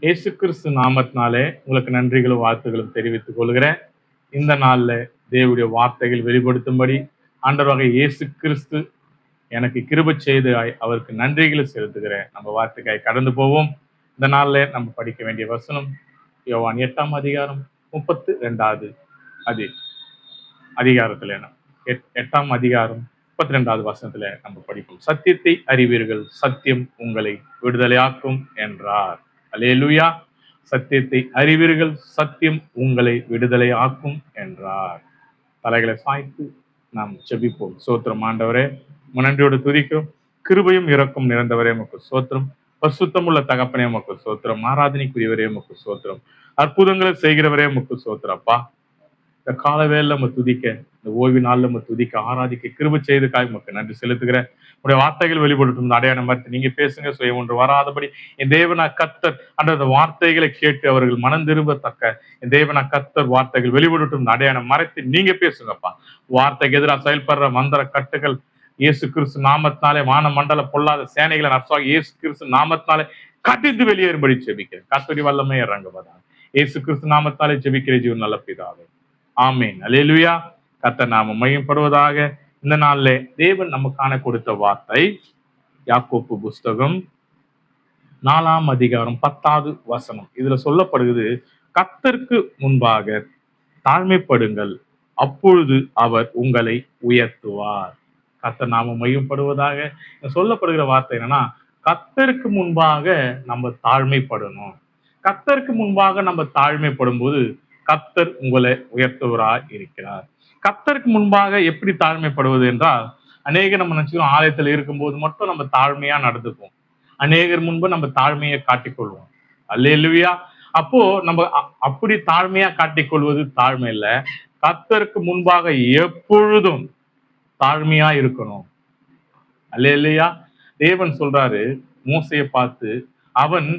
இயேசு கிறிஸ்து நாமத்தினாலே உங்களுக்கு நன்றிகளும் வாழ்த்துகளும் தெரிவித்துக் கொள்கிறேன். இந்த நாள்ல தேவனுடைய வார்த்தைகள் வெளிப்படுத்தும்படி ஆண்டவராகிய இயேசு கிறிஸ்து எனக்கு கிருபை செய்ததாய் அவருக்கு நன்றிகளை செலுத்துகிறேன். நம்ம வார்த்தைக்காய் கடந்து போவோம். இந்த நாள்ல நம்ம படிக்க வேண்டிய வசனம் யோவான் 8ஆம் அதிகாரம் 32வது அதிகாரத்துல 8ஆம் அதிகாரம் 32வது வசனத்துல நம்ம படிப்போம். சத்தியத்தை அறிவீர்கள், சத்தியம் உங்களை விடுதலையாக்கும் என்றார். அல்லேலூயா. சத்தியத்தை அறிவீர்கள், சத்தியம் உங்களை விடுதலை ஆக்கும் என்றார். தலைகளை சாய்த்து நாம் ஜெபிப்போம். சோத்திரம் ஆண்டவரே, நன்றியோடு துதிக்கிறோம். கிருபையும் இரக்கம் நிறைந்தவரே உமக்கு சோத்திரம். பரிசுத்தமுள்ள தகப்பனே உமக்கு சோத்திரம். ஆராதனைக்குரியவரே உமக்கு சோத்திரம். அற்புதங்களை செய்கிறவரே உமக்கு சோத்திரம். அப்பா, இந்த கால வேளையில நம்ம துதிக்க, இந்த ஓய்வு நாள்ல நம்ம துதிக்க, ஆராதிக்க கிருபை செய்ததுக்காக உமக்கு நன்றி செலுத்துகிறேன். உடைய வார்த்தைகள் வெளிப்படட்டும். அடையாளம் மறுத்து நீங்க பேசுங்க. சுய ஒன்று வராதபடி என் தேவனா கர்த்தர் அந்த வார்த்தைகளை கேட்டு அவர்கள் மனம் திரும்பத்தக்க என் தேவனா கர்த்தர் வார்த்தைகள் வெளிப்படட்டும். அடையாளம் மறைத்து நீங்க பேசுங்கப்பா. வார்த்தைக்கு எதிராக செயல்படுற மந்திர கட்டுகள் இயேசு கிறிஸ்து நாமத்தினாலே வான மண்டல பொல்லாத சேனைகளை நஷ்டமாக இயேசு கிறிஸ்து நாமத்தினாலே கட்டிந்து வெளியேறும்படி ஜெபிக்கிறேன். கர்த்தருடைய வல்லமை இறங்குவதாக இயேசு கிறிஸ்து நாமத்தினாலே ஜெபிக்கிற ஜீவன் நல்ல பிதாவே, ஆமீன். அல்லேலூயா. கர்த்தர் நாமம் மையப்படுவதாக. இந்த நாள்ல தேவன் நமக்கான கொடுத்த வார்த்தை யாக்கோப்பு புஸ்தகம் 4ஆம் அதிகாரம் 10வது வசனம். இதுல சொல்லப்படுகிறது, கர்த்தருக்கு முன்பாக தாழ்மைப்படுங்கள், அப்பொழுது அவர் உங்களை உயர்த்துவார். கர்த்தர் நாமம் மையப்படுவதாக. சொல்லப்படுகிற வார்த்தை என்னன்னா, கர்த்தருக்கு முன்பாக நம்ம தாழ்மைப்படணும். கர்த்தருக்கு முன்பாக நம்ம தாழ்மைப்படும் போது கர்த்தர் உங்களை உயர்த்துவராய் இருக்கிறார். கர்த்தருக்கு முன்பாக எப்படி தாழ்மைப்படுவது என்றால், அநேகர் நம்ம நினைச்சுக்கோம் ஆலயத்தில் இருக்கும்போது மட்டும் நம்ம தாழ்மையா நடந்துப்போம். அநேகர் முன்பு நம்ம தாழ்மையை காட்டிக்கொள்வோம். அல்லேலூயா. அப்போ நம்ம அப்படி தாழ்மையா காட்டிக்கொள்வது தாழ்மை இல்லை. கர்த்தருக்கு முன்பாக எப்பொழுதும் தாழ்மையா இருக்கணும். அல்லேலூயா. தேவன் சொல்றாரு மோசையை பார்த்து, அவன்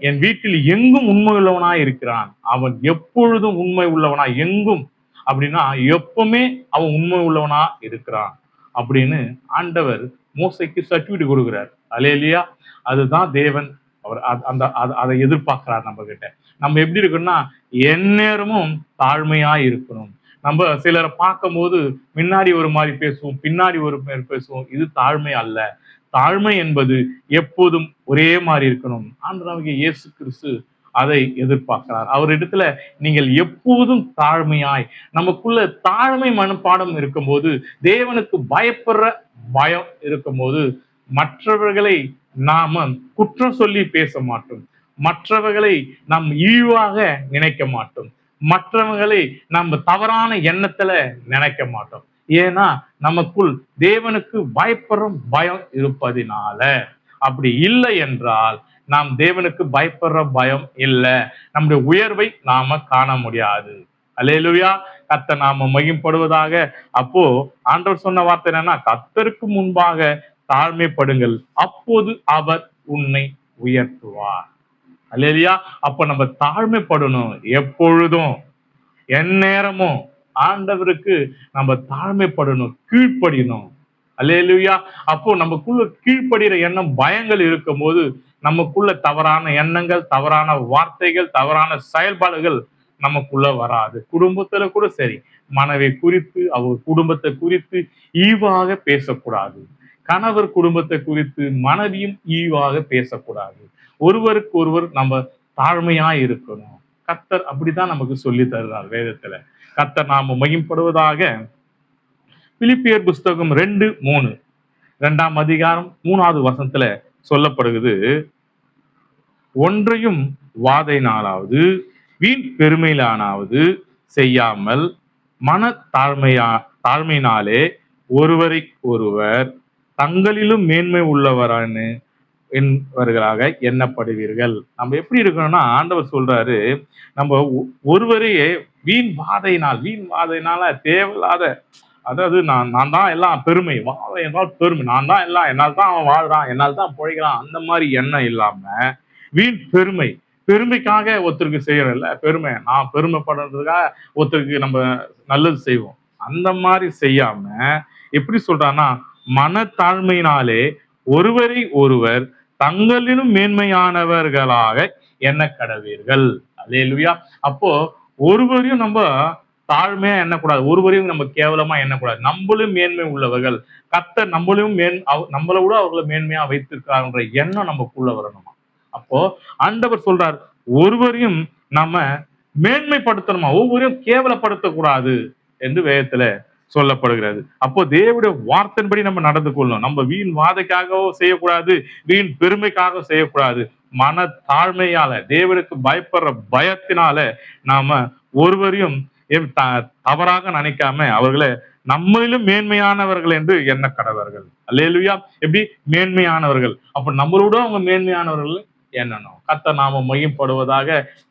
என் வீட்டில் எங்கும் உண்மை உள்ளவனாய் இருக்கிறான். அவன் எப்பொழுதும் உண்மை உள்ளவனா, எங்கும் அப்படின்னா எப்பவுமே அவன் உண்மை உள்ளவனா இருக்கிறான் அப்படின்னு ஆண்டவர் மோசைக்கு சர்டிபிகேட் கொடுக்கிறார். அல்லேலூயா. அதுதான் தேவன் அவர் அதை எதிர்பார்க்கிறார் நம்ம கிட்ட. நம்ம எப்படி இருக்கணும்னா எந்நேரமும் தாழ்மையா இருக்கணும். நம்ம சிலரை பார்க்கும் போது முன்னாடி ஒரு மாதிரி பேசுவோம், பின்னாடி ஒரு மாதிரி பேசுவோம். இது தாழ்மை அல்ல. தாழ்மை என்பது எப்போதும் ஒரே மாதிரி இருக்கணும். ஆண்டவராகிய இயேசு கிறிஸ்து அதை எதிர்பார்க்கிறார். அவரிடத்துல நீங்கள் எப்போதும் தாழ்மையாய், நமக்குள்ள தாழ்மை மனப்பாடம் இருக்கும்போது, தேவனுக்கு பயப்படுற பயம் இருக்கும்போது, மற்றவர்களை நாம குற்றம் சொல்லி பேச மாட்டோம். மற்றவர்களை நாம் இழிவாக நினைக்க மாட்டோம். மற்றவர்களை நம்ம தவறான எண்ணத்துல நினைக்க மாட்டோம். ஏன்னா நமக்குள் தேவனுக்கு பயப்படுற பயம் இருப்பதினால. அப்படி இல்லை என்றால் நாம் தேவனுக்கு பயப்படுற பயம் இல்லை, நம்முடைய உயர்வை நாம காண முடியாது. அல்லேலூயா. கர்த்தர் நாம மகிமைப்படுவதாக. அப்போ ஆண்டவர் சொன்ன வார்த்தை என்னன்னா, கர்த்தருக்கு முன்பாக தாழ்மைப்படுங்கள், அப்போது அவர் உன்னை உயர்த்துவார். அல்லேலூயா. அப்ப நம்ம தாழ்மைப்படணும். எப்பொழுதும் எந்நேரமும் ஆண்டவருக்கு நம்ம தாழ்மைப்படணும், கீழ்ப்படியணும். அல்லேலூயா. அப்போ நமக்குள்ள கீழ்ப்படுகிற எண்ணம் பயங்கள் இருக்கும் போது நமக்குள்ள தவறான எண்ணங்கள், தவறான வார்த்தைகள், தவறான செயல்பாடுகள் நமக்குள்ள வராது. குடும்பத்துல கூட சரி, மனைவி குறித்து அவர் குடும்பத்தை குறித்து ஈவாக பேசக்கூடாது. கணவர் குடும்பத்தை குறித்து மனைவியும் ஈவாக பேசக்கூடாது. ஒருவருக்கு ஒருவர் நம்ம தாழ்மையா இருக்கணும். கர்த்தர் அப்படிதான் நமக்கு சொல்லி தருகிறார் வேதத்துல. கர்த்தர் நாம மகிமைப்படுவதாக. பிலிப்பியர் புஸ்தகம் 2:3 2ஆம் அதிகாரம் 3வது வசனத்துல சொல்லப்படுகிறது, ஒன்றையும் வாதையினாலாவது வீண் பெருமையிலானாவது செய்யாமல் மன தாழ்மையினாலே ஒருவரை ஒருவர் தங்களிலும் மேன்மை உள்ளவரான்னு என்பவர்களாக எண்ணப்படுவீர்கள். நம்ம எப்படி இருக்கணும்னா, ஆண்டவர் சொல்றாரு, நம்ம ஒருவரையே வீண் வாதையினால தேவையில்லாத, அதாவது நான் தான் எல்லாம் பெருமை, வாதை என்றால் பெருமை, நான் தான் எல்லாம், என்னால் தான் அவன் வாழ்றான், என்னால் தான் பிழைக்கிறான், அந்த மாதிரி எண்ணம் இல்லாம வீண் பெருமைக்காக ஒருத்தருக்கு செய்யறதில்ல. பெருமை, நான் பெருமைப்படுறதுக்காக ஒருத்தருக்கு நம்ம நல்லது செய்வோம். அந்த மாதிரி செய்யாம எப்படி சொல்றான்னா, மனத்தாழ்மையினாலே ஒருவரை ஒருவர் தங்களிலும் மேன்மையானவர்களாக எண்ண கடவீர்கள். அல்லேலூயா. அப்போ ஒருவரையும் நம்ம தாழ்மையா எண்ணக்கூடாது, ஒருவரையும் நம்ம கேவலமா எண்ணக்கூடாது. நம்மளும் மேன்மை உள்ளவர்கள், கர்த்தர் நம்மளையும் நம்மளை விட அவர்களை மேன்மையா வைத்திருக்கிறார்ன்ற எண்ணம் நமக்குள்ள வரணுமா. அப்போ ஆண்டவர் சொல்றார், ஒருவரையும் நம்ம மேன்மைப்படுத்தணுமா, ஒவ்வொருவரையும் கேவலப்படுத்தக்கூடாது என்று வேதத்துல சொல்லப்படுகிறது. அப்போ தேவனுடைய வார்த்தையின்படி நம்ம நடந்து கொள்ளணும். நம்ம வீண் வாதைக்காகவோ செய்யக்கூடாது, வீண் பெருமைக்காக செய்யக்கூடாது. மன தாழ்மையால, தேவனுக்கு பயப்படுற பயத்தினால நாம ஒருவரையும் தவறாக நினைக்காம அவர்களை நம்மளிலும் மேன்மையானவர்கள் என்று எண்ண கடவர்கள். அல்லேலூயா. எப்படி மேன்மையானவர்கள்? அப்ப நம்மளோட அவங்க மேன்மையானவர்கள் எண்ணணும். கர்த்தர் நாம மையப்படுவதாக.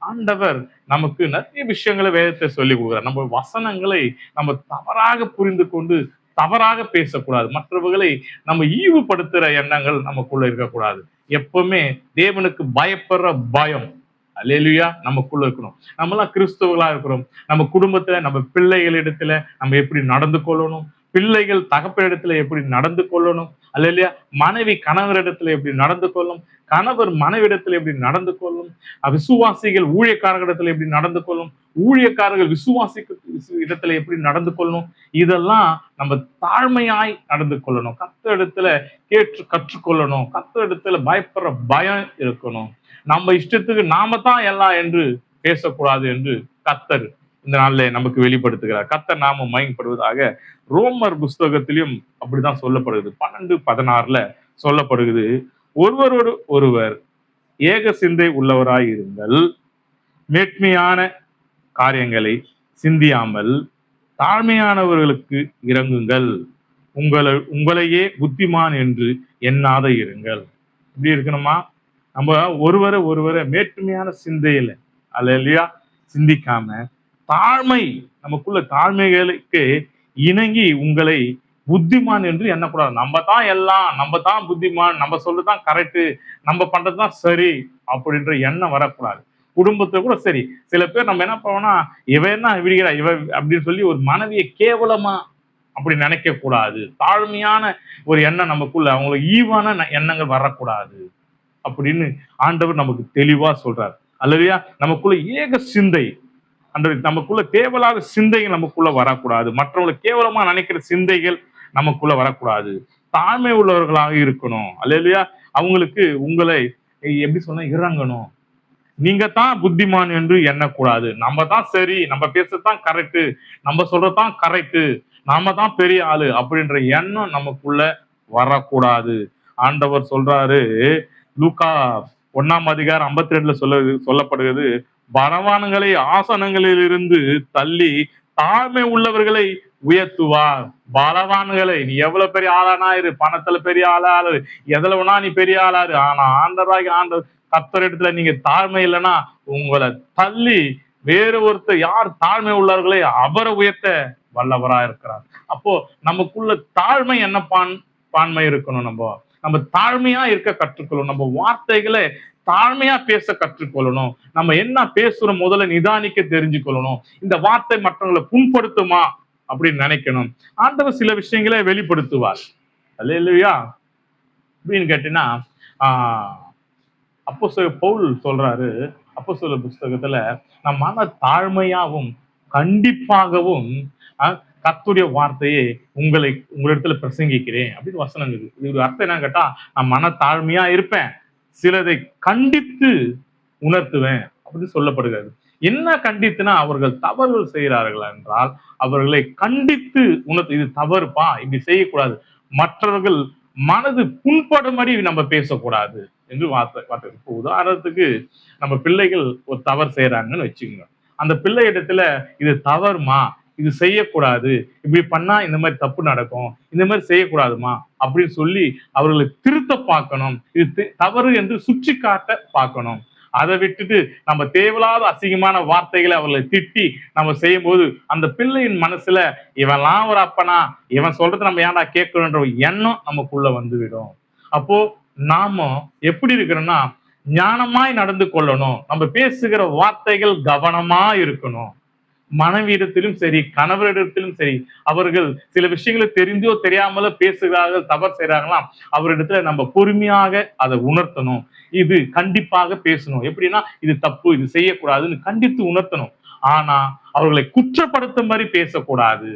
ஆண்டவர் நமக்கு நிறைய விஷயங்களை வேதத்தை சொல்லி கொடுக்கிறார். நம்ம வசனங்களை நம்ம தவறாக புரிந்து கொண்டு தவறாக பேசக்கூடாது. மற்றவர்களை நம்ம ஈவுபடுத்துற எண்ணங்கள் நமக்குள்ள இருக்கக்கூடாது. எப்பவுமே தேவனுக்கு பயப்படுற பயம், அல்லேலூயா, நமக்குள்ள இருக்கணும். நம்மளாம் கிறிஸ்தவர்களா இருக்கிறோம். நம்ம குடும்பத்துல, நம்ம பிள்ளைகளிடத்துல நம்ம எப்படி நடந்து கொள்ளணும், பிள்ளைகள் தகப்பனிடத்துல எப்படி நடந்து கொள்ளணும், அல்லேலூயா, மனைவி கணவரிடத்துல எப்படி நடந்து கொள்ளும், கணவர் மனைவிடத்துல எப்படி நடந்து கொள்ளும், விசுவாசிகள் ஊழியக்காரர்களிடத்துல எப்படி நடந்து கொள்ளும், ஊழியக்காரர்கள் விசுவாசிக்கு இடத்துல எப்படி நடந்து கொள்ளணும், இதெல்லாம் நம்ம தாழ்மையாய் நடந்து கொள்ளணும். கர்த்தரிடத்துல கற்றுக்கொள்ளணும். கர்த்தரிடத்துல பயப்படுற பயம் இருக்கணும். நம்ம இஷ்டத்துக்கு நாம தான் எல்லாம் என்று பேசக்கூடாது என்று கர்த்தர் இந்த நாள்ல நமக்கு வெளிப்படுத்துகிறார். கர்த்தர் நாம மயங்கப்படுவதாக. ரோமர் புஸ்தகத்திலும் அப்படிதான் சொல்லப்படுது. 12:16 சொல்லப்படுகிறது, ஒருவரோடு ஒருவர் ஏக சிந்தை உள்ளவராய் இருங்கள், மேன்மையான காரியங்களை சிந்தியாமல் தாழ்மையானவர்களுக்கு இறங்குங்கள், உங்களையே புத்திமான் என்று எண்ணாத இருங்கள். இப்படி இருக்கணுமா? நம்ம ஒருவரை மேன்மையான சிந்தையில, அல்லேலூயா, சிந்திக்காம தாழ்மை, நமக்குள்ள தாழ்மைகளுக்கு இணங்கி உங்களை புத்திமான் என்று எண்ணக்கூடாது. நம்ம தான் எல்லாம், நம்ம தான் புத்திமான், நம்ம சொல்றதுதான் கரெக்டு, நம்ம பண்றதுதான் சரி அப்படின்ற எண்ணம் வரக்கூடாது. குடும்பத்தை கூட சரி, சில பேர் நம்ம என்ன பண்ணோம்னா, இவ என்ன விடுகிறா இவ அப்படின்னு சொல்லி ஒரு மனைவியை கேவலமா அப்படி நினைக்க கூடாது. தாழ்மையான ஒரு எண்ணம் நமக்குள்ள, அவங்களுக்கு ஈவான எண்ணங்கள் வரக்கூடாது அப்படின்னு ஆண்டவர் நமக்கு தெளிவா சொல்றார். அல்லையா, நமக்குள்ள ஏக சிந்தை, அந்த நமக்குள்ள தேவையில்லாத சிந்தைகள் நமக்குள்ள வரக்கூடாது. மற்றவங்களை கேவலமா நினைக்கிற சிந்தைகள் நமக்குள்ள வரக்கூடாது. தாழ்மை உள்ளவர்களாக இருக்கணும். அல்லையா, அவங்களுக்கு உங்களை எப்படி சொன்ன இறங்கணும். நீங்க தான் புத்திமான் என்று எண்ணக்கூடாது. நம்ம தான் சரி, நம்ம பேசுறதுதான் கரெக்டு, நம்ம சொல்றதுதான் கரெக்டு, நாம தான் பெரிய ஆளு அப்படின்ற எண்ணம் நமக்குள்ள வரக்கூடாது. ஆண்டவர் சொல்றாரு, லூக்கா 1:52 சொல்லப்படுகிறது, பலவான்களை ஆசனங்களில் இருந்து தள்ளி தாழ்மை உள்ளவர்களை உயர்த்துவார். பலவான்களை, நீ எவ்வளவு பெரிய ஆளானா இரு, பணத்துல பெரிய ஆளாரு, எதுல வேணா நீ பெரிய ஆளாரு, ஆனா ஆண்டவர் கர்த்தர் இடத்துல நீங்க தாழ்மை இல்லைன்னா உங்களை தள்ளி வேறு ஒருத்தர் யார் தாழ்மை உள்ளவர்களை அவரை உயர்த்த வல்லவரா இருக்கிறார். அப்போ நமக்குள்ள தாழ்மை என்ன பான்மை இருக்கணும். நம்ம தாழ்மையா இருக்க கற்றுக்கொள்ளணும். நம்ம வார்த்தைகளை தாழ்மையா பேச கற்றுக்கொள்ளணும். நம்ம என்ன பேசுறோம் முதல்ல நிதானிக்க தெரிஞ்சுக்கொள்ளணும். இந்த வார்த்தை மற்றவங்களை புண்படுத்துமா அப்படின்னு நினைக்கணும். ஆண்டவர் சில விஷயங்களை வெளிப்படுத்துவார். அல்லேலூயா. அப்படின்னு கேட்டீங்கன்னா, அப்போஸ்தலர் பவுல் சொல்றாரு, அப்போஸ்தலர் புஸ்தகத்துல, நான் மன தாழ்மையாகவும் கண்டிப்பாகவும் கர்த்தருடைய வார்த்தையை உங்களிடத்துல பிரசங்கிக்கிறேன் அப்படின்னு வசனம் இருக்குது. இது அர்த்தம் என்னன்னு கேட்டா, நான் மன தாழ்மையா இருப்பேன், சிலதை கண்டித்து உணர்த்துவேன் அப்படின்னு சொல்லப்படுகிறது. என்ன கண்டித்துனா, அவர்கள் தவறுகள் செய்கிறார்கள் என்றால் அவர்களை கண்டித்து உணர்த்து, இது தவறுப்பா, இப்படி செய்யக்கூடாது, மற்றவர்கள் மனது புண்படும்படி நம்ம பேசக்கூடாது என்று வார்த்தை. இப்போ உதாரணத்துக்கு, நம்ம பிள்ளைகள் ஒரு தவறு செய்யறாங்கன்னு வச்சுக்கோங்க. அந்த பிள்ளை இடத்துல இது தவறுமா, இது செய்யக்கூடாது, இப்படி பண்ணா இந்த மாதிரி தப்பு நடக்கும், இந்த மாதிரி செய்யக்கூடாதுமா அப்படின்னு சொல்லி அவர்களை திருத்த பார்க்கணும். இது தவறு என்று சுற்றி காட்ட பார்க்கணும். அதை விட்டுட்டு நம்ம தேவையில்லாத அசிங்கமான வார்த்தைகளை அவர்களை திட்டி நம்ம செய்யும் போது அந்த பிள்ளையின் மனசுல இவன்லாம் ஒரு அப்பனா, இவன் சொல்றது நம்ம ஏன்டா கேட்கணுன்ற எண்ணம் நமக்குள்ள வந்துவிடும். அப்போ நாம எப்படி இருக்கிறோம்னா, ஞானமாய் நடந்து கொள்ளணும். நம்ம பேசுகிற வார்த்தைகள் கவனமா இருக்கணும். மனைவியிடத்திலும் சரி, கணவரிடத்திலும் சரி, அவர்கள் சில விஷயங்களை தெரிந்தோ தெரியாமலோ பேசுகிறார்கள், தவறு செய்கிறாங்களாம், அவரிடத்துல நம்ம பொறுமையாக அதை உணர்த்தணும். இது கண்டிப்பாக பேசணும். எப்படின்னா இது தப்பு, இது செய்யக்கூடாதுன்னு கண்டித்து உணர்த்தணும். ஆனா அவர்களை குற்றப்படுத்த மாதிரி பேசக்கூடாது.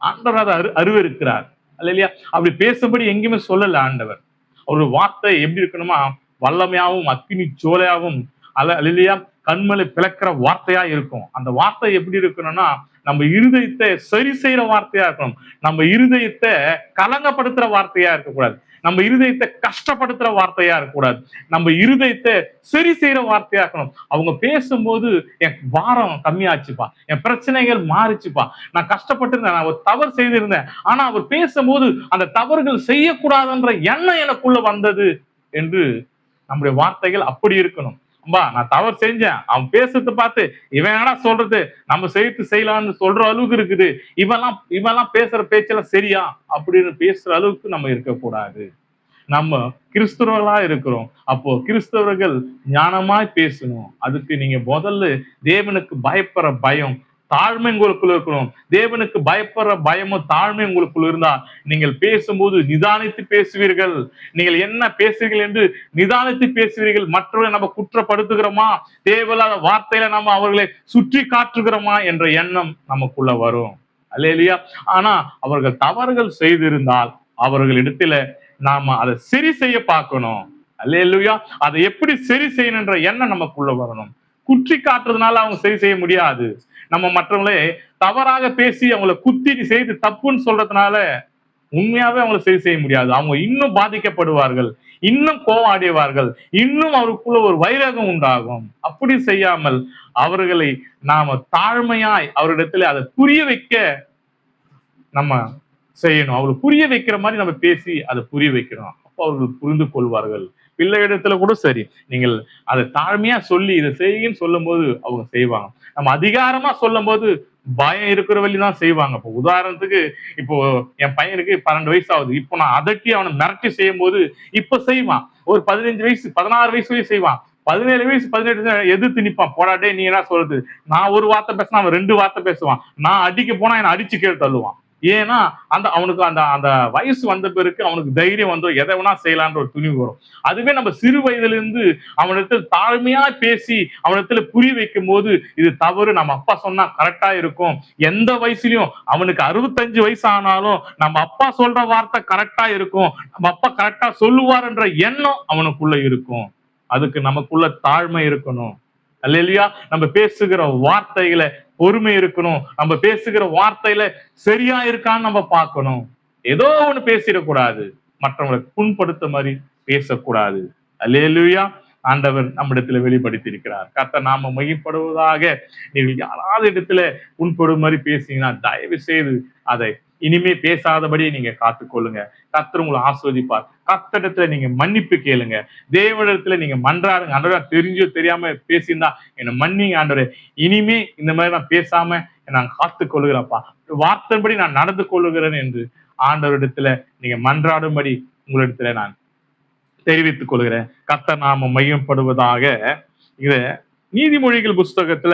ஆண்டவர் அதை அருவருக்கிறார். அல்லையா? அப்படி பேசும்படி எங்கேயுமே சொல்லல ஆண்டவர். ஒரு வார்த்தை எப்படி இருக்கணுமா, வல்லமையாவும் அக்கினி சோலையாவும் அல்லையா கண்மலை பிளக்கிற வார்த்தையா இருக்கும். அந்த வார்த்தை எப்படி இருக்கணும்னா நம்ம இருதயத்தை சரி செய்யற வார்த்தையா இருக்கணும். நம்ம இருதயத்தை கலங்கப்படுத்துற வார்த்தையா இருக்கக்கூடாது. நம்ம இருதயத்தை கஷ்டப்படுத்துற வார்த்தையா இருக்கக்கூடாது. நம்ம இருதயத்தை சரி செய்யற வார்த்தையா இருக்கணும். அவங்க பேசும்போது என் பாரம் கம்மியாச்சுப்பா, என் பிரச்சனைகள் மாறிச்சுப்பா, நான் கஷ்டப்பட்டிருந்தேன், நான் ஒரு தவறு செய்திருந்தேன், ஆனா அவர் பேசும்போது அந்த தவறுகள் செய்யக்கூடாதுன்ற எண்ணம் எனக்குள்ள வந்தது என்று நம்முடைய வார்த்தைகள் அப்படி இருக்கணும். நான் தவறு செஞ்சேன், அவன் பேசுறத பார்த்து இவன் என்னடா சொல்றது, நம்ம செய்து செய்யலாம்னு சொல்ற அளவுக்கு இருக்குது, இவெல்லாம் பேசுற பேச்செல்லாம் சரியா அப்படின்னு பேசுற அளவுக்கு நம்ம இருக்கக்கூடாது. நம்ம கிறிஸ்தவர்களா இருக்கிறோம். அப்போ கிறிஸ்தவர்கள் ஞானமாய் பேசணும். அதுக்கு நீங்க முதல்ல தேவனுக்கு பயப்படுற பயம், தாழ்மை உங்களுக்குள்ள இருக்கணும். தேவனுக்கு பயப்படுற பயமும் தாழ்மை உங்களுக்குள்ள இருந்தா நீங்கள் பேசும்போது நிதானித்து பேசுவீர்கள். நீங்கள் என்ன பேசுவீர்கள் என்று நிதானித்து பேசுவீர்கள். மற்றவர்களை நம்ம குற்றப்படுத்துகிறோமா, தேவையில்லாத வார்த்தையில நம்ம அவர்களை சுற்றி காட்டுகிறோமா என்ற எண்ணம் நமக்குள்ள வரும். அல்லேலூயா. ஆனா அவர்கள் தவறுகள் செய்திருந்தால் அவர்களிடத்துல நாம அதை சரி செய்ய பார்க்கணும். அல்லேலூயா. அதை எப்படி சரி செய்யணுன்ற எண்ணம் நமக்குள்ள வரணும். குற்றி காட்டுறதுனால அவங்க சரி செய்ய முடியாது. நம்ம மற்றவங்களே தவறாக பேசி அவங்களை குத்தி செய்து தப்புன்னு சொல்றதுனால உண்மையாவே அவங்களை சரி செய்ய முடியாது. அவங்க இன்னும் பாதிக்கப்படுவார்கள், இன்னும் கோபம் அடைவார்கள், இன்னும் அவருக்குள்ள ஒரு வைராகம் உண்டாகும். அப்படி செய்யாமல் அவர்களை நாம தாழ்மையாய் அவரிடத்துல அதை புரிய வைக்க நம்ம செய்யணும். அவர்கள் புரிய வைக்கிற மாதிரி நம்ம பேசி அதை புரிய வைக்கணும். அப்போ அவர்கள் புரிந்து கொள்வார்கள். பிள்ளை இடத்துல கூட சரி, நீங்கள் அதை தாழ்மையா சொல்லி இதை செய்யுன்னு சொல்லும் போது அவங்க செய்வாங்க. நம்ம அதிகாரமா சொல்லும் போது பயம் இருக்கிற வழிதான் செய்வாங்க. இப்போ உதாரணத்துக்கு இப்போ என் பையனுக்கு 12 வயசு ஆகுது. இப்போ நான் அதட்டி அவனை மிரட்டி செய்யும் போது இப்ப செய்வான். ஒரு 15 வயசு 16 வயசு வரையும் செய்வான். 17 வயசு 18 எதிர்த்து நிப்பான். போடாட்டே நீ என்ன சொல்றது, நான் ஒரு வார்த்தை பேசினா அவன் 2 வார்த்தை பேசுவான். நான் அடிக்க போனா என்னை அடிச்சு கீழே தள்ளுவான். ஏன்னா அவனுக்கு அந்த வயசு வந்த பிறகு அவனுக்கு தைரியம் வந்து எதை வேணா செய்யலான்ற ஒரு துணிவு வரும். அதுவே நம்ம சிறு வயதுல இருந்து அவனிடத்துல தாழ்மையா பேசி அவனிடத்துல புரிய வைக்கும் போது இது தவறு, நம்ம அப்பா சொன்னா கரெக்டா இருக்கும். எந்த வயசுலயும் அவனுக்கு 65 வயசு ஆனாலும் நம்ம அப்பா சொல்ற வார்த்தை கரெக்டா இருக்கும், நம்ம அப்பா கரெக்டா சொல்லுவாருன்ற எண்ணம் அவனுக்குள்ள இருக்கும். அதுக்கு நமக்குள்ள தாழ்மை இருக்கணும். அல்லேலூயா. நம்ம பேசுகிற வார்த்தைகளை பொறுமை இருக்கணும். நம்ம பேசுகிற வார்த்தையில சரியா இருக்கான்னு நம்ம பார்க்கணும். ஏதோ ஒண்ணு பேசிடக்கூடாது, மற்றவங்களை புண்படுத்த மாதிரி பேசக்கூடாது. அல்லேலூயா. ஆண்டவர் நம்மிடத்துல வெளிப்படுத்தி இருக்கிறார். கர்த்தர் நாம மகிமைப்படுவதாக. நீங்கள் யாராவது இடத்துல புண்படும் மாதிரி பேசிங்கன்னா தயவு செய்து அதை இனிமே பேசாதபடி நீங்க காத்துக்கொள்ளுங்க. கர்த்தர் உங்களை ஆஸ்வதிப்பார். கர்த்தரிடத்துல நீங்க மன்னிப்பு கேளுங்க. தேவனிடத்துல நீங்க மன்றாடுங்க. ஆண்டவரே தெரிஞ்சோ தெரியாம பேசியிருந்தா என்னை மன்னிங்க ஆண்டவரே, இனிமே இந்த மாதிரி நான் பேசாம நான் காத்துக் கொள்ளுகிறேன்ப்பா, வார்த்தைப்படி நான் நடந்து கொள்ளுகிறேன் என்று ஆண்டவரிடத்துல நீங்க மன்றாடும்படி உங்களிடத்துல நான் தெரிவித்துக் கொள்கிறேன். கர்த்தர் நாம மையப்படுவதாக. இத நீதிமொழிகள் புஸ்தகத்துல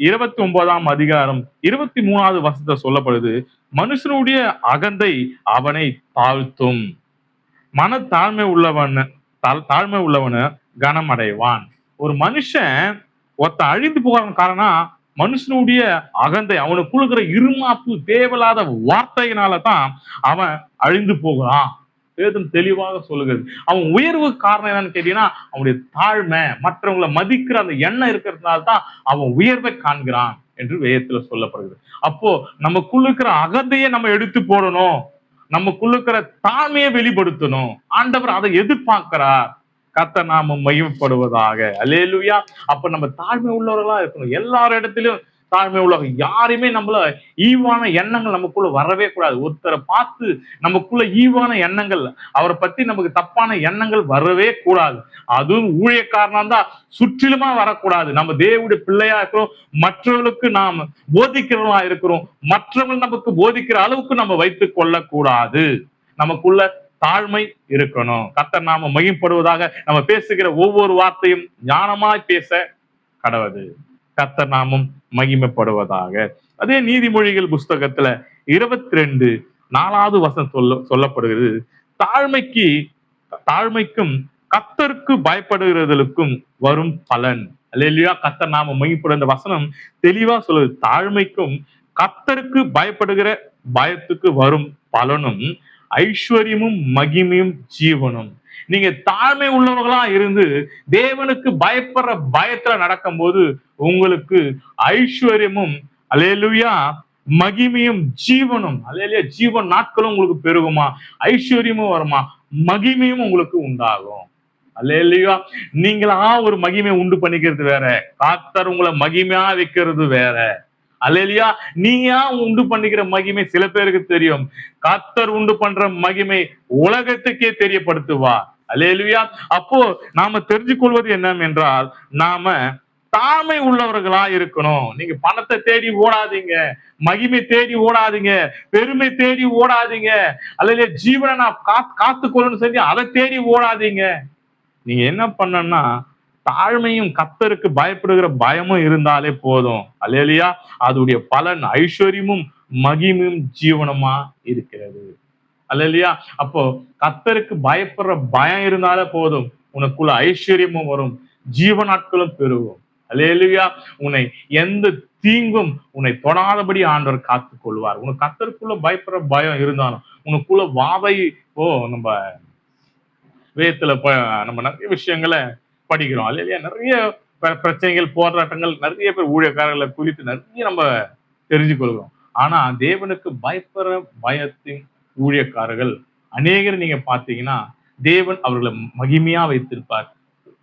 29ஆம் அதிகாரம் 23வது வசனத்தை சொல்லப்படுது. மனுஷனுடைய அகந்தை அவனை தாழ்த்தும், மன தாழ்மை உள்ளவன கனம் அடைவான். ஒரு மனுஷன் அழிந்து போகிற காரணம் மனுஷனுடைய அகந்தை, அவனுக்குள்ள இருக்கிற இருமாப்பு தேவையில்லாத வார்த்தையினாலதான் அவன் அழிந்து போகிறான். வேதம் தெளிவாக சொல்லுகிறது. அவன் உயர்வு காரணம் என்னன்னு கேட்டீங்கன்னா அவனுடைய தாழ்மை, மற்றவங்களை மதிக்கிற அந்த எண்ணம் இருக்கிறதுனால தான் அவன் உயர்வை காண்கிறான் என்று வேதத்துல சொல்லப்படுகிறது. அப்போ நமக்குள்ள இருக்கிற அகந்தையை நம்ம எடுத்து போடணும், நமக்குள்ள இருக்கிற தாழ்மையை வெளிப்படுத்தணும். ஆண்டவர் அதை எதிர்பார்க்கிறார். கர்த்தர் நாம மகிமைப்படுவதாக. அல்லேலூயா. அப்ப நம்ம தாழ்மை உள்ளவர்களா இருக்கணும். எல்லார் இடத்திலும் தாழ்மை உள்ளவங்க. யாருமே நம்மள ஈவான எண்ணங்கள் நமக்குள்ள வரவே கூடாது. ஒருத்தரை பார்த்து நமக்குள்ள ஈவான எண்ணங்கள், அவரை பத்தி நமக்கு தப்பான எண்ணங்கள் வரவே கூடாது. அதுவும் ஊழியக்காரனா தான் சுற்றிலுமா வரக்கூடாது. நம்ம தேவனுடைய பிள்ளையா இருக்கிறோம், மற்றவர்களுக்கு நாம் போதிக்கிறவங்களா இருக்கிறோம், மற்றவர்கள் நமக்கு போதிக்கிற அளவுக்கு நம்ம வைத்துக் கொள்ளக்கூடாது. நமக்குள்ள தாழ்மை இருக்கணும். கர்த்தர் நாம மகிமைப்படுவதாக. நம்ம பேசுகிற ஒவ்வொரு வார்த்தையும் ஞானமாய் பேச கடவுது. கர்த்தர் நாமம் மகிமைப்படுவதாக. அதே நீதிமொழிகள் புஸ்தகத்துல 22:4 வசனம் சொல்லப்படுகிறது. தாழ்மைக்கு தாழ்மைக்கும் கர்த்தருக்கு பயப்படுகிறதற்கும் வரும் பலன். அல்லேலூயா. கர்த்தர் நாம மகிமைப்படும் இந்த வசனம் தெளிவா சொல்லுது. தாழ்மைக்கும் கர்த்தருக்கு பயப்படுகிற பயத்துக்கு வரும் பலனும் ஐஸ்வர்யமும் மகிமையும் ஜீவனும். நீங்க தாழ்மை உள்ளவர்களா இருந்து தேவனுக்கு பயப்படுற பயத்துல நடக்கும் போது உங்களுக்கு ஐஸ்வர்யமும் அல்லேலூயா மகிமையும் ஜீவனும், அல்லேலூயா ஜீவன் நாட்களும் உங்களுக்கு பெருகுமா, ஐஸ்வர்யமும் வருமா, மகிமையும் உங்களுக்கு உண்டாகும். அல்லேலூயா. நீங்களா ஒரு மகிமை உண்டு பண்ணிக்கிறது வேற, கர்த்தர் உங்களை மகிமையா வைக்கிறது வேற. அல்லேலூயா. நீங்க உண்டு பண்ணிக்கிற மகிமை சில பேருக்கு தெரியும், கர்த்தர் உண்டு பண்ற மகிமை உலகத்துக்கே தெரியப்படுத்துவா. அல்லேலூயா. அப்போ நாம தெரிஞ்சு கொள்வது என்னவென்றால், நாம தாழ்மை உள்ளவர்களா இருக்கணும். நீங்க பணத்தை தேடி ஓடாதீங்க, மகிமை தேடி ஓடாதீங்க, பெருமை தேடி ஓடாதீங்க, அல்லது ஜீவனை நான் காத்துக்கொள்ளணும்னு சொல்லி அதை தேடி ஓடாதீங்க. நீங்க என்ன பண்ணணும்னா தாழ்மையும் கர்த்தருக்கு பயப்படுகிற பயமும் இருந்தாலே போதும். அல்லேலூயா. அதோடைய பலன் ஐஸ்வர்யமும் மகிமையும் ஜீவனமா இருக்கிறது. அல்லேலூயா. அப்போ கர்த்தருக்கு பயப்படுற பயம் இருந்தாலே போதும், உனக்குள்ள ஐஸ்வர்யமும் வரும், ஜீவ நாட்களும் பெருகும். அல்லேலூயா. உன்னை எந்த தீங்கும் உன்னை தொடாதபடி ஆண்டவர் காத்துக் கொள்வார். உனக்கு கர்த்தருக்குள்ள பயப்படுற பயம் இருந்தாலும் உனக்குள்ள வாதை நம்ம வேதத்துல நம்ம நிறைய விஷயங்களை படிக்கிறோம். அல்லையா. நிறைய பிரச்சனைகள், போராட்டங்கள், நிறைய பேர் ஊழியக்காரர்களை குறித்து நிறைய நம்ம தெரிஞ்சு கொள்கிறோம். ஆனா தேவனுக்கு பயப்படுற பயத்தின் ஊழியக்காரர்கள் அநேகர் நீங்க பாத்தீங்கன்னா தேவன் அவர்களை மகிமையா வைத்திருப்பார்,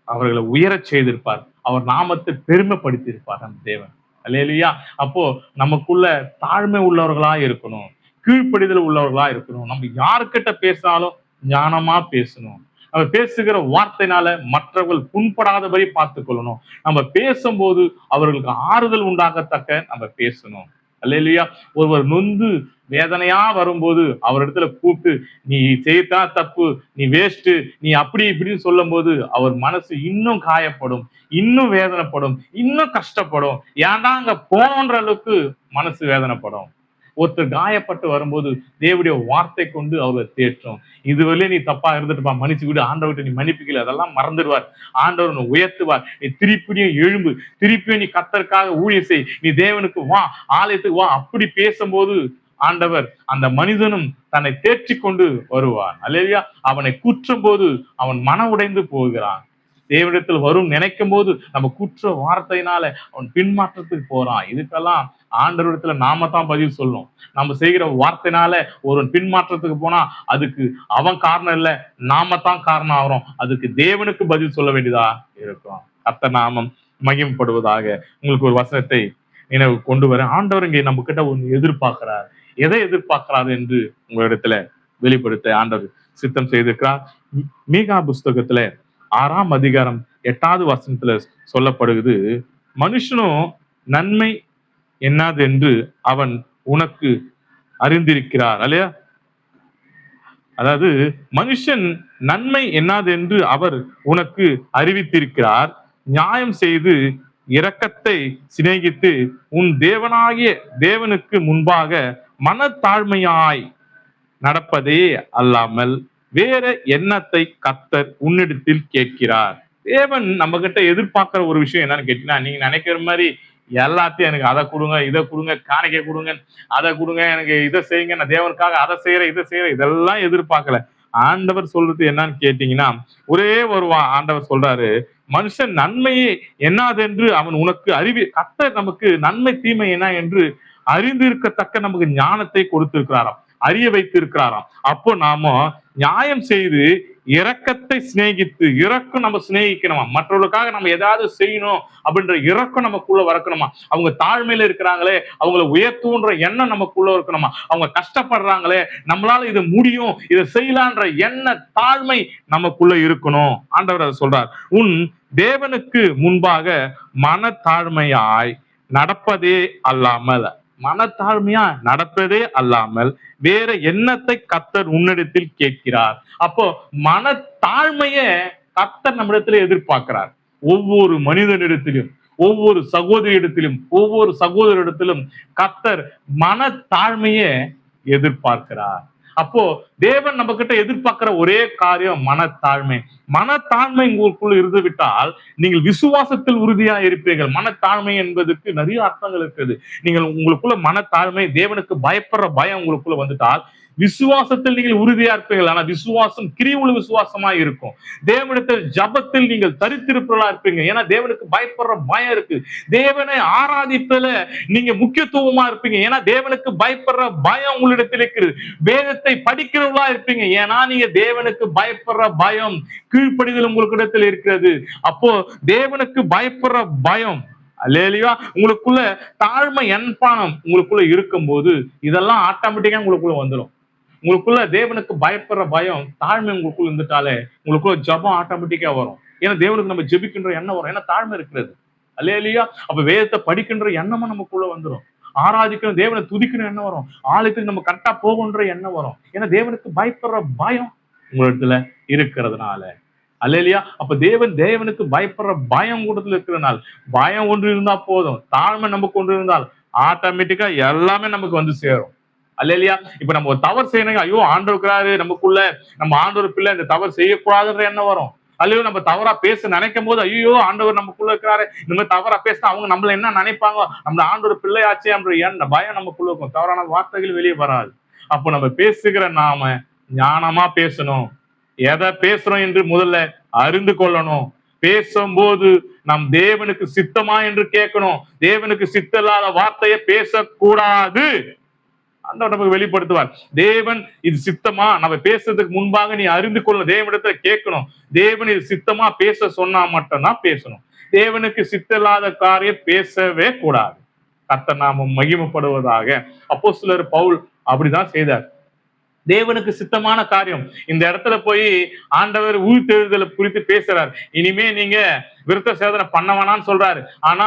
அவர்களை உயரச் செய்திருப்பார், அவர் நாமத்தை பெருமைப்படுத்தியிருப்பார் நம் தேவன். அல்லேலூயா. அப்போ நமக்குள்ள தாழ்மை உள்ளவர்களா இருக்கணும், கீழ்ப்படிதல் உள்ளவர்களா இருக்கணும். நம்ம யாருக்கிட்ட பேசினாலும் ஞானமா பேசணும். நம்ம பேசுகிற வார்த்தைனால மற்றவர்கள் புண்படாதபடி பார்த்துக் கொள்ளணும். நம்ம பேசும்போது அவர்களுக்கு ஆறுதல் உண்டாகத்தக்க நம்ம பேசணும். அல்லேலூயா. ஒருவர் நொந்து வேதனையா வரும்போது அவரிடத்துல கூப்பிட்டு நீ செய்யத்தான் தப்பு, நீ வேஸ்ட், நீ அப்படி இப்படின்னு சொல்லும் போது அவர் மனசு இன்னும் காயப்படும், இன்னும் வேதனைப்படும், இன்னும் கஷ்டப்படும். ஏன்டா அங்க போன்ற அளவுக்கு மனசு வேதனைப்படும். ஒருத்தர் காயப்பட்டு வரும்போது தேவனுடைய வார்த்தை கொண்டு அவரை தேற்றும். இதுவரையிலே நீ தப்பா இருந்துட்டுப்பா, மன்னிச்சு விடு, ஆண்டவர்கிட்ட நீ மன்னிப்புக்கல, அதெல்லாம் மறந்துடுவார். ஆண்டவர் உன்னை உயர்த்துவார். நீ திருப்பியும் எழும்பு, திருப்பியும் நீ கர்த்தருக்காக ஊழியம் செய், நீ தேவனுக்கு வா, ஆலயத்துக்கு வா. அப்படி பேசும்போது ஆண்டவர் அந்த மனிதனும் தன்னை தேற்றி கொண்டு வருவார். அல்லேலூயா. அவனை குற்றும் போது அவன் மன உடைந்து போகிறான். தேவனிடத்தில் வரும் நினைக்கும் போது நம்ம குற்ற வார்த்தையினால அவன் பின்மாற்றத்துக்கு போறான். இதுக்கெல்லாம் ஆண்டவரிடத்துல நாம தான் பதில் சொல்லணும். நம்ம செய்கிற வார்த்தையினால ஒரு பின்மாற்றத்துக்கு போனா அதுக்கு அவன் காரணம் இல்லை, நாம தான் காரணம் ஆகிறோம். அதுக்கு தேவனுக்கு பதில் சொல்ல வேண்டியதா இருக்கும். கர்த்தர் நாமம் மகிமைப்படுவதாக. உங்களுக்கு ஒரு வசனத்தை நினைவு கொண்டு வர, ஆண்டவர் இங்கே நம்ம கிட்ட ஒன்று எதிர்பார்க்கிறார். எதை எதிர்பார்க்கிறார் என்று உங்களிடத்துல வெளிப்படுத்த ஆண்டவர் சித்தம் செய்திருக்கிறார். மீகா புஸ்தகத்துல 6ஆம் அதிகாரம் 8வது வசனத்துல சொல்லப்படுகிறது, மனுஷனும் நன்மை என்னது என்று அவன் உனக்கு அறிந்திருக்கிறார். அல்லையா. அதாவது மனுஷன் நன்மை என்னது என்று அவர் உனக்கு அறிவித்திருக்கிறார். நியாயம் செய்து இரக்கத்தை சிநேகித்து உன் தேவனாகிய தேவனுக்கு முன்பாக மனத்தாழ்மையாய் நடப்பதே அல்லாமல் வேற எண்ணத்தை கர்த்தர் உன்னிடத்தில் கேட்கிறார். தேவன் நம்ம கிட்ட எதிர்பார்க்கிற ஒரு விஷயம் என்னன்னு கேட்டீங்கன்னா, நீங்க நினைக்கிற மாதிரி எல்லாத்தையும் எனக்கு அதை கொடுங்க, இதை கொடுங்க, காணிக்க கொடுங்க, அதை கொடுங்க, எனக்கு இதை செய்யுங்க, நான் தேவனுக்காக அதை செய்யறேன், இதை செய்யறேன், இதெல்லாம் எதிர்பார்க்கல. ஆண்டவர் சொல்றது என்னன்னு கேட்டீங்கன்னா, ஒரே ஒரு ஆண்டவர் சொல்றாரு, மனுஷன் நன்மையே என்னதென்று அவன் உனக்கு கர்த்தர் நமக்கு நன்மை தீமை என்ன என்று அறிந்திருக்கத்தக்க நமக்கு ஞானத்தை கொடுத்திருக்கிறாராம், அறிய வைத்திருக்கிறாராம். அப்போ நாம நியாயம் செய்து இரக்கத்தை சிநேகித்து, இரக்கம் நம்ம சிநேகிக்கணுமா, மற்றவர்களுக்காக நம்ம ஏதாவது செய்யணும் அப்படின்ற இரக்கம் நமக்குள்ள வரக்கணுமா, அவங்க தாழ்மையில இருக்கிறாங்களே அவங்களை உயர்த்துன்ற எண்ணம் நமக்குள்ள இருக்கணுமா, அவங்க கஷ்டப்படுறாங்களே நம்மளால இது முடியும், இதை செய்யலான்ற எண்ண தாழ்மை நமக்குள்ள இருக்கணும். ஆண்டவர் அதை சொல்றார், உன் தேவனுக்கு முன்பாக மனத்தாழ்மையாய் நடப்பதே அல்லாமல், மனத்தாழ்மையா நடப்பதே அல்லாமல் வேற எண்ணத்தை கர்த்தர் உன்னிடத்தில் கேட்கிறார். அப்போ மனத்தாழ்மைய கர்த்தர் நம்மிடத்துல எதிர்பார்க்கிறார். ஒவ்வொரு மனிதனிடத்திலும் ஒவ்வொரு ஒவ்வொரு சகோதரிடத்திலும் கர்த்தர் மன தாழ்மையை எதிர்பார்க்கிறார். அப்போ தேவன் நம்ம கிட்ட எதிர்பார்க்கிற ஒரே காரியம் மனத்தாழ்மை. மனத்தாழ்மை உங்களுக்குள்ள இருந்து விட்டால் நீங்கள் விசுவாசத்தில் உறுதியா இருப்பீர்கள். மனத்தாழ்மை என்பதற்கு நிறைய அர்த்தங்கள் இருக்குது. நீங்கள் உங்களுக்குள்ள மனத்தாழ்மை, தேவனுக்கு பயப்படுற பயம் உங்களுக்குள்ள வந்துட்டால் விசுவாசத்தில் நீங்கள் உறுதியா இருப்பீர்கள். ஆனா விசுவாசம் கிரிவுள்ள விசுவாசமா இருக்கும். தேவனிடத்தில் ஜபத்தில் நீங்கள் தரித்திருப்பவர்களா இருப்பீங்க. ஏன்னா தேவனுக்கு பயப்படுற பயம் இருக்கு. தேவனை ஆராதிப்பதுல நீங்க முக்கியத்துவமா இருப்பீங்க. ஏன்னா தேவனுக்கு பயப்படுற பயம் உங்களிடத்தில் இருக்கிறது. வேதத்தை படிக்கிறவங்களா இருப்பீங்க. ஏன்னா நீங்க தேவனுக்கு பயப்படுற பயம், கீழ்ப்படிதல் உங்களுக்கிடத்தில் இருக்கிறது. அப்போ தேவனுக்கு பயப்படுற பயம், அல்லேலூயா, உங்களுக்குள்ள தாழ்மை எண்பானம் உங்களுக்குள்ள இருக்கும்போது இதெல்லாம் ஆட்டோமேட்டிக்கா உங்களுக்குள்ள வந்துடும். உங்களுக்குள்ள தேவனுக்கு பயப்படுற பயம், தாழ்மை உங்களுக்குள்ள இருந்துட்டாலே உங்களுக்குள்ள ஜபம் ஆட்டோமேட்டிக்கா வரும். ஏன்னா தேவனுக்கு நம்ம ஜெபிக்கின்ற எண்ணம் வரும். ஏன்னா தாழ்மை இருக்கிறது. அல்லேலூயா. அப்ப வேதத்தை படிக்கின்ற எண்ணமும் நமக்குள்ள வந்துடும். ஆராதிக்கணும், தேவனை துதிக்கணும் எண்ணம் வரும். ஆலயத்துக்கு நம்ம கரெக்டா போகன்ற எண்ணம் வரும். ஏன்னா தேவனுக்கு பயப்படுற பயம் உங்களிடத்துல இருக்கிறதுனால. அல்லேலூயா. அப்ப தேவனுக்கு பயப்படுற பயம் கூடத்துல இருக்கிறதுனால, பயம் ஒன்று இருந்தா போதும், தாழ்மை நமக்கு ஒன்று இருந்தால் ஆட்டோமேட்டிக்கா எல்லாமே நமக்கு வந்து சேரும். அல்லேலூயா. இப்ப நம்ம ஒரு தவறு செய்யணும், ஐயோ ஆண்டவர் இருக்கிறாரு நமக்குள்ள, நம்ம ஆண்டவர் பிள்ளை, இந்த தவறு செய்யக்கூடாதுன்ற எண்ணம் வரும். அல்லையோ நம்ம தவறா பேச நினைக்கும் போது ஐயோ ஆண்டவர் நமக்குள்ள இருக்கிறாரு, இந்த மாதிரி தவறா பேசினா அவங்க நம்மள என்ன நினைப்பாங்க, நம்ம ஆண்டவர் பிள்ளையாச்சே என்ற பயம் நமக்குள்ள இருக்கும். தவறான வார்த்தைகள் வெளியே வராது. அப்போ நம்ம பேசுகிற நாம ஞானமா பேசணும். எதை பேசுறோம் என்று முதல்ல அறிந்து கொள்ளணும். பேசும்போது நம் தேவனுக்கு சித்தமா என்று கேட்கணும். தேவனுக்கு சித்தமில்லாத வார்த்தையை பேசக்கூடாது. ஆண்டவர் நமக்கு வெளிப்படுத்துவார். தேவன் இது சித்தமா, நம்ம பேசுறதுக்கு முன்பாக நீ அறிந்து கொள்ள தேவனிடத்துல கேட்கணும். தேவன் இது சித்தமா பேச சொன்னா மட்டும்தான் பேசணும். தேவனுக்கு சித்தமில்லாத காரியம் பேசவே கூடாது. கர்த்தர் நாமம் மகிமைப்படுவதாக. அப்போஸ்தலர் பவுல் அப்படிதான் செய்தார். தேவனுக்கு சித்தமான காரியம். இந்த இடத்துல போய் ஆண்டவர் உயிர்த்தெழுதலை குறித்து பேசுறாரு. இனிமே நீங்க விருத்த சேதனை பண்ண வேணாம்னு சொல்றாரு. ஆனா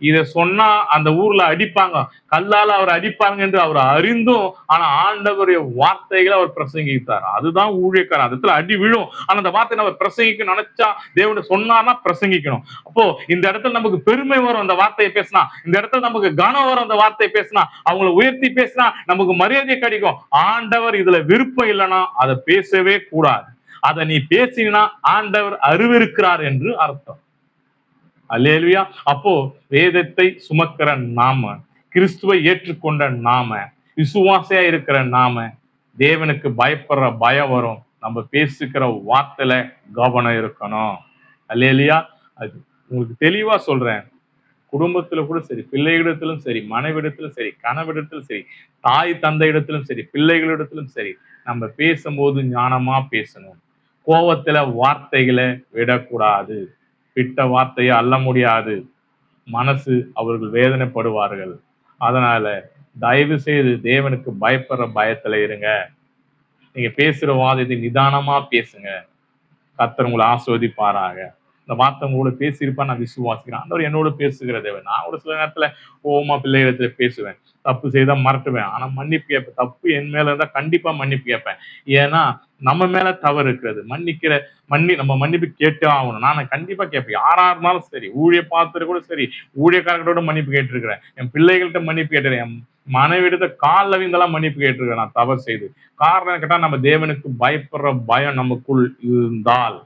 இத சொன்னா அந்த ஊர்ல அடிப்பாங்க, கல்லால அவர் அடிப்பாங்க என்று அவர் அறிந்தும், ஆனா ஆண்டவருடைய வார்த்தைகளை அவர் பிரசங்கித்தார். அதுதான் ஊழியக்காரன். அதுல அடி விழும், ஆனா அந்த வார்த்தை அவர் பிரசங்கிக்க நினைச்சா தேவனை சொன்னார்னா பிரசங்கிக்கணும். அப்போ இந்த இடத்துல நமக்கு பெருமை வரும் அந்த வார்த்தையை பேசினா, இந்த இடத்துல நமக்கு கனம் வரும் அந்த வார்த்தையை பேசினா, அவங்களை உயர்த்தி பேசினா நமக்கு மரியாதை கிடைக்கும். ஆண்டவர் இதுல விருப்பம் இல்லைன்னா அதை பேசவே கூடாது. அதை நீ பேசினா ஆண்டவர் அருவருக்கிறார் என்று அர்த்தம். அல்லேலூயா. அப்போ வேதத்தை சுமக்கிற நாம, கிறிஸ்துவை ஏற்றுக்கொண்ட நாம, விசுவாசியா இருக்கிற நாம, தேவனுக்கு பயப்படுற பயம் வரும். நம்ம பேசுகிற வார்த்தையில கவனம் இருக்கணும். அல்லேலூயா. அது உங்களுக்கு தெளிவா சொல்றேன். குடும்பத்துல கூட சரி, பிள்ளைகளிடத்திலும் சரி, மனைவிடத்திலும் சரி, கணவரிடத்திலும் சரி, தாய் தந்தை இடத்திலும் சரி, பிள்ளைகளிடத்திலும் சரி, நம்ம பேசும்போது ஞானமா பேசணும். கோபத்துல வார்த்தைகளை விடக்கூடாது. விட்ட வார்த்தையை அள்ள முடியாது. மனசு அவர்கள் வேதனைப்படுவார்கள். அதனால தயவு செய்து தேவனுக்கு பயப்படுற பயத்துல இருங்க. நீங்க பேசுற வாதத்தை நிதானமா பேசுங்க. கர்த்தர் உங்களை ஆசீர்வதிப்பாராக. இந்த வார்த்தை உங்களோட பேசியிருப்பா நான் விசுவாசிக்கிறேன். ஆண்டவர் என்னோட பேசுகிற தேவன். நான் ஒரு சில நேரத்துல கோவமா பிள்ளைகளிடத்துல பேசுவேன், தப்பு செய்தா மறட்டுவேன், ஆனா மன்னிப்பு கேட்பேன். தப்பு என் மேல இருந்தா கண்டிப்பா மன்னிப்பு கேட்பேன். ஏன்னா நம்ம மேல தவறு இருக்கிறது. நம்ம மன்னிப்பு கேட்டே ஆகணும். நான் கண்டிப்பா கேட்பேன். யாரா இருந்தாலும் சரி, ஊழிய பார்த்துட்டு கூட சரி, ஊழியக்காரர்களோட மன்னிப்பு கேட்டிருக்கிறேன், என் பிள்ளைகள்கிட்ட மன்னிப்பு கேட்டிருக்கேன், என் மனைவிடத்தை காலில் விழுந்தெல்லாம் மன்னிப்பு கேட்டிருக்கிறேன் நான் தவறு செய்து. காரணம் கேட்டா நம்ம தேவனுக்கு பயப்படுற பயம் நமக்குள் இருந்தால்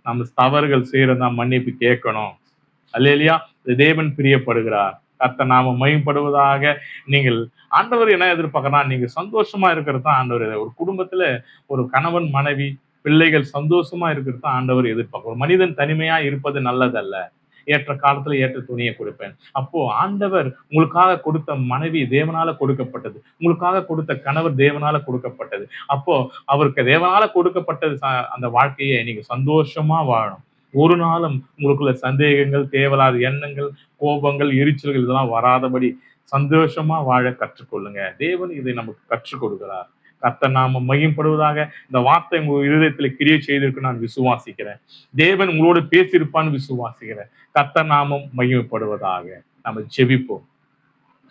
நம்ம தவறுகள் செய்யறதா மன்னிப்பு கேட்கணும். அல்லேலூயா. தேவன் பிரியப்படுகிறார். கர்த்தர் நாம மகிமைப்படுவதாக. நீங்கள் ஆண்டவர் என்ன எதிர்பார்க்கறா, நீங்க சந்தோஷமா இருக்கிறது தான் ஆண்டவர். ஒரு குடும்பத்துல ஒரு கணவன் மனைவி பிள்ளைகள் சந்தோஷமா இருக்கிறது தான் ஆண்டவர் எதிர்பார்க்க. ஒரு மனிதன் தனிமையா இருப்பது நல்லதல்ல. ஏற்ற காலத்துல ஏற்ற துணியை கொடுப்பேன். அப்போ ஆண்டவர் உங்களுக்காக கொடுத்த மனைவி தேவனால கொடுக்கப்பட்டது, உங்களுக்காக கொடுத்த கணவர் தேவனால கொடுக்கப்பட்டது. அப்போ அவருக்கு தேவனால கொடுக்கப்பட்டது அந்த வாழ்க்கையை நீங்க சந்தோஷமா வாழணும். ஒரு நாளும் உங்களுக்குள்ள சந்தேகங்கள், தேவையில்லாத எண்ணங்கள், கோபங்கள், எரிச்சல்கள் இதெல்லாம் வராதபடி சந்தோஷமா வாழ கற்றுக்கொள்ளுங்க. தேவன் இதை நமக்கு கற்றுக் கொடுக்கிறார். கர்த்தர் நாம மகிமைப்படுவதாக. இந்த வார்த்தை உங்க இருதயத்துல கிரியை செய்திருக்கு நான் விசுவாசிக்கிறேன். தேவன் உங்களோடு பேசியிருப்பான்னு விசுவாசிக்கிறேன். கர்த்தர் நாமம் மகிமைப்படுவதாக. நம்ம ஜெபிப்போம்.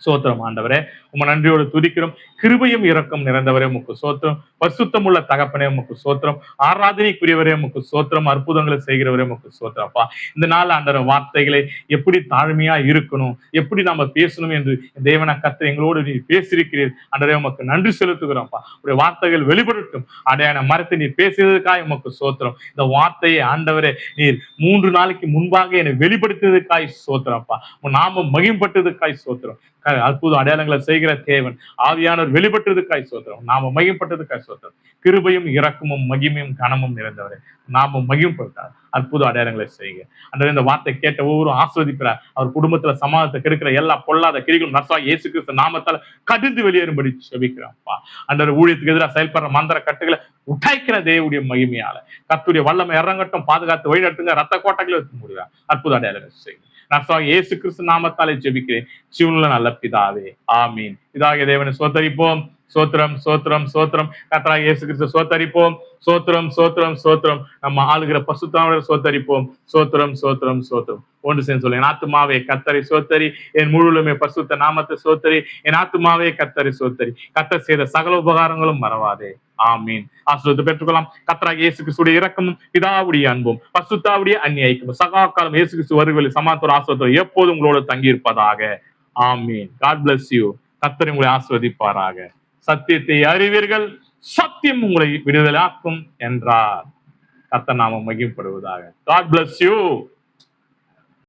சோத்திரம் ஆண்டவரே, உம நன்றியோடு துதிக்கிறோம். கிருபையும் இரக்கம் நிறைந்தவரே உமக்கு சோத்திரம். பரிசுத்தமுள்ள தகப்பனே உமக்கு சோத்திரம். ஆராதனைக்குரியவரே உமக்கு சோத்திரம். அற்புதங்களை செய்கிறவரே உமக்கு சோத்திரம். அப்பா, இந்த நாள் ஆண்டவர் வார்த்தைகளை எப்படி தாழ்மையா இருக்கணும், எப்படி நாம பேசணும் என்று தேவன கர்த்தர் எங்களோடு நீ பேசியிருக்கிறீர் ஆண்டவரே, உமக்கு நன்றி செலுத்துகிறோம்ப்பா. உடைய வார்த்தைகள் வெளிப்படட்டும். அடையான மரத்தை நீ பேசியதற்காக உமக்கு சோத்திரம். இந்த வார்த்தையை ஆண்டவரே நீர் 3 நாளைக்கு முன்பாக என்னை வெளிப்படுத்தியதற்காய் சோத்திரம்ப்பா. உன் நாமம் மகிம்பட்டதுக்காய் சோத்திரம். அற்புத அடையாளங்களை செய்கிற தேவன் ஆவியானவர் வெளிப்பட்டதுக்காய் சோத்திரம். நாம மகிம்பட்டதுக்காய் சோத்திரம். கிருபையும் இரக்கமும் மகிமையும் கனமும் நிறைந்தவரே, நாம மகிம்பட்டார். அற்புத அடையாளங்களை செய்க அந்த இந்த வார்த்தை கேட்ட ஒவ்வொரு ஆஸ்வதிக்கிறார். அவர் குடும்பத்துல சமாதத்தை கெடுக்கிற எல்லா பொல்லாத கிரிகளும் நர்சா இயேசு கிறிஸ்து நாமத்தால கடிந்து வெளியேறும்படி செபிக்கிறான்ப்பா. அந்த ஊழியத்துக்கு எதிராக செயல்படுற மந்திர கட்டுகளை உடைக்கிற தேவனுடைய மகிமையால கர்த்தருடைய வல்லமை இறங்கட்டும். பாதுகாத்து வழிநடத்துங்க. ரத்த கோட்டைகளை வைக்க முடியாது. அற்புத அடையாளங்களை செய்யுங்க. நான் இயேசு கிறிஸ்து நாமத்தாலே ஜெபிக்கிறேன் ஜீவனுள்ள நல்ல பிதாவே, ஆமீன். இதாக தேவனை சோத்தரிப்போம். சோத்திரம் சோத்திரம் சோத்திரம். கர்த்தராகிய இயேசு கிறிஸ்து சோத்தரிப்போம். சோத்திரம் சோத்திரம் சோத்திரம். நம்ம ஆளுகிற பசுத்தாவினர் சோத்தரிப்போம். சோத்திரம் சோத்திரம் சோத்திரம். ஒன்று சேர்ந்து சொல்ல, என் ஆத்துமாவே கர்த்தரை சோத்தரி, என் முழுவலுமே பசுத்த நாமத்தை சோத்தரி, என் ஆத்துமாவே கர்த்தரை சோத்தரி, கர்த்தர் செய்த சகல உபகாரங்களும் மறவாதே. ஆமீன். ஆசீர்வாதத்தை பெற்றுக்கொள்ளலாம். கர்த்தராகிய இயேசு கிறிஸ்துடைய இரக்கமும் பிதாவுடைய அன்பும் பசுத்தாவுடைய அந்நிய ஐக்கியமும் சகா காலம் இயேசு கிறிஸ்து வருகையில் சமாத்தோர ஆசீர்வாதம் எப்போதும் உங்களோட தங்கி இருப்பதாக. ஆமீன். God bless you. கர்த்தர் உங்களை ஆசீர்வதிப்பாராக. சத்தியத்தை அறிவீர்கள், சத்தியம் உங்களை விடுதலாக்கும் என்றார். கர்த்தர் நாமம் மகிமைப்படுவதாக. God bless you.